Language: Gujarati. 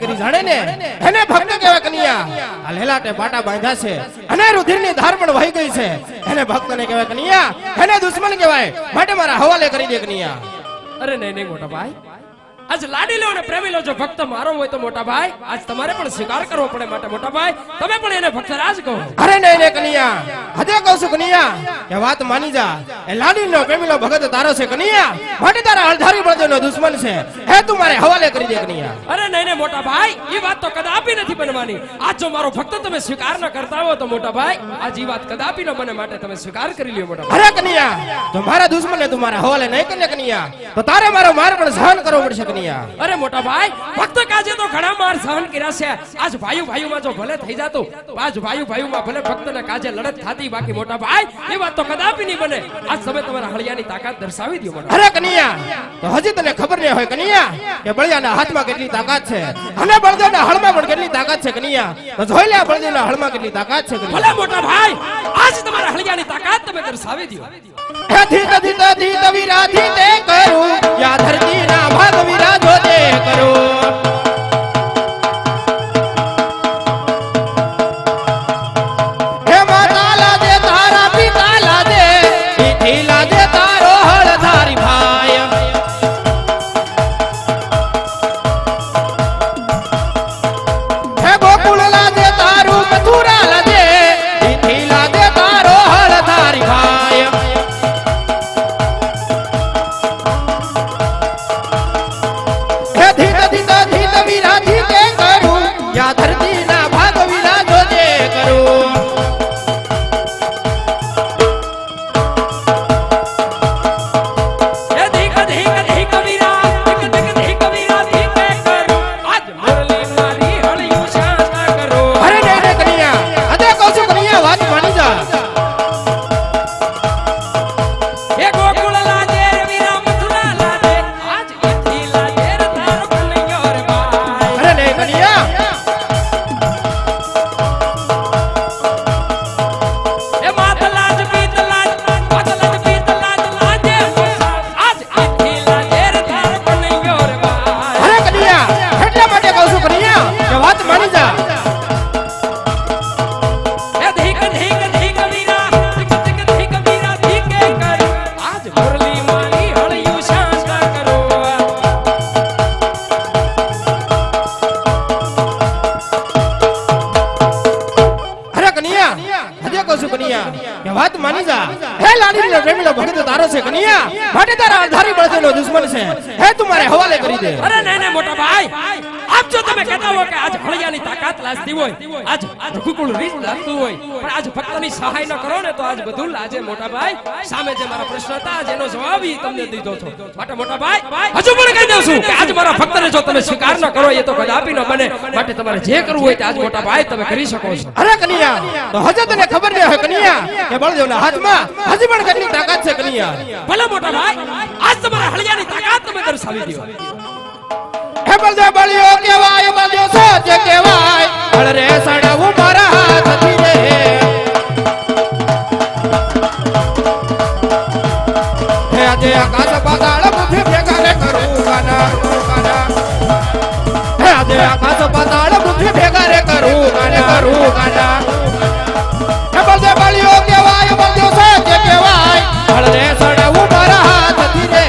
કરી જાણે ને એને ભક્ત કહેવાય કનૈયા. આ લેલાટે પાટા બાંધ્યા છે અને રુધિરની ધાર પણ વહી ગઈ છે. એને ભક્તને કહેવાય કનૈયા, એને દુશ્મન કહેવાય, માટે મારા હવાલે કરી દે કનૈયા. અરે નહીં નહીં મોટા ભાઈ, આજ લાડી લો અને પ્રેમી લો. જો ભક્ત મારો હોય તો મોટા ભાઈ આજ તમારે પણ સ્વીકાર કરવો પડે. માટે મોટા ભાઈ તમે પણ એને ભક્ત રાજ કહો. અરે નહીં નહીં કનૈયા, હજે કહું છું કનૈયા કે વાત માની જા. એ લાડીનો પ્રેમીલો ભગત તારો છે કનૈયા, માટે તારા અળધારી બળદેવનો દુશ્મન છે. હે તું મારે હવાલે કરી દે કનૈયા. અરે નહીં નહીં મોટા ભાઈ, એ વાત તો કદાપી નથી બનવાની. આજ જો મારો ભક્ત તમે સ્વીકાર ન કરતા હો તો મોટા ભાઈ આજ એ વાત કદાપી ન બને. માટે તમે સ્વીકાર કરી લ્યો મોટા ભાઈ. અરે કનૈયા, તો મારા દુશ્મનને તું મારા હવાલે નહીં કરે કનૈયા, તો તારે મારો માર પણ સહન કરવો પડશે કનૈયા. અરે મોટા ભાઈ, ભક્ત કાજે તો ઘણા માર સહન કર્યા છે. આજ ભાઈઓ ભાઈઓમાં જો ભલે થઈ જાતું, આજ ભાઈઓ ભાઈઓમાં ભલે ભક્તને કાજે લડત થાતી, બાકી મોટા ભાઈ એ વાત તો કદાપી નહીં બને. આજ તમે તમારા હળિયાની તાકાત દર્શાવી દો મોટા. અરે કનૈયા, તો હજી તને ખબર નહીં હોય કનૈયા કે બળિયાના હાથમાં કેટલી તાકાત છે અને બળદેવના હળમાં પણ કેટલી તાકાત છે કનૈયા. તો જોઈ લે બળદેવના હળમાં કેટલી તાકાત છે કનૈયા. ભલે મોટા ભાઈ, આજ તમારા હળિયાની તાકાત તમે દર્શાવી દો. હે ધીત ધીત ધીત વિરાધી તે કરું, યા ધરતીના ભાગ વિરાજો તે કરું. હે માતા લાજે તારા પિતા લાજે, પીઠી લાજે તારો હળધારી ભાઈ. હે ગોકુળ લાજે તારું મથુરા લાજે, પીઠી લાજે તારો હળધારી ભાઈ. વાત માની જા. હે લાડીનો પ્રેમીલો ભગત તારો છે કનૈયા, માટે તારા અળધારી બળદેવનો દુશ્મન છે. હે તું મારે હવાલે કરી દે. અરે નહીં નહીં મોટા ભાઈ, આપ જો તમે કહેતા હો કે આજ હળિયાની તાકાત લાજતી હોય, આજ રઘુકુળ રીત લાગતું હોય, પણ આજ ભક્તની સહાય ન કરો ને તો આજ બધું લાજે મોટા ભાઈ. સામે જે મારા પ્રશ્ન હતા જેનો જવાબ ઈ તમને દીધો છો. માટે મોટા ભાઈ હજુ પણ કહી દઉં છું કે આજ મારા ભક્તને જો તમે સ્વીકાર ન કરો એ તો કદાપી ન બને. માટે તમારે જે કરવું હોય તે આજ મોટા ભાઈ તમે કરી શકો છો. અરે કનૈયા, તો હજુ તને ખબર નહીં હોય કનૈયા કે બળદેવના હાથમાં હજી પણ કેટલી તાકાત છે કનૈયા. ભલે મોટા ભાઈ, આજ તમારા હળિયાની તાકાત તમે દર્શાવી દો. હે બળદેવ બળિયો કેવાય, બળદેવ સોજે કેવાય, હળ રે સડાવું મારા હાથથી રે. હે આજે આકાશ પાતાળ મુઠી ભેગા રે કરું ગાના, હે આજે આકાશ પાતાળ મુઠી ભેગા રે કરું ગાના. હે બળદેવ બળિયો કેવાય, બળદેવ સોજે કેવાય, હળ રે સડાવું મારા હાથથી રે.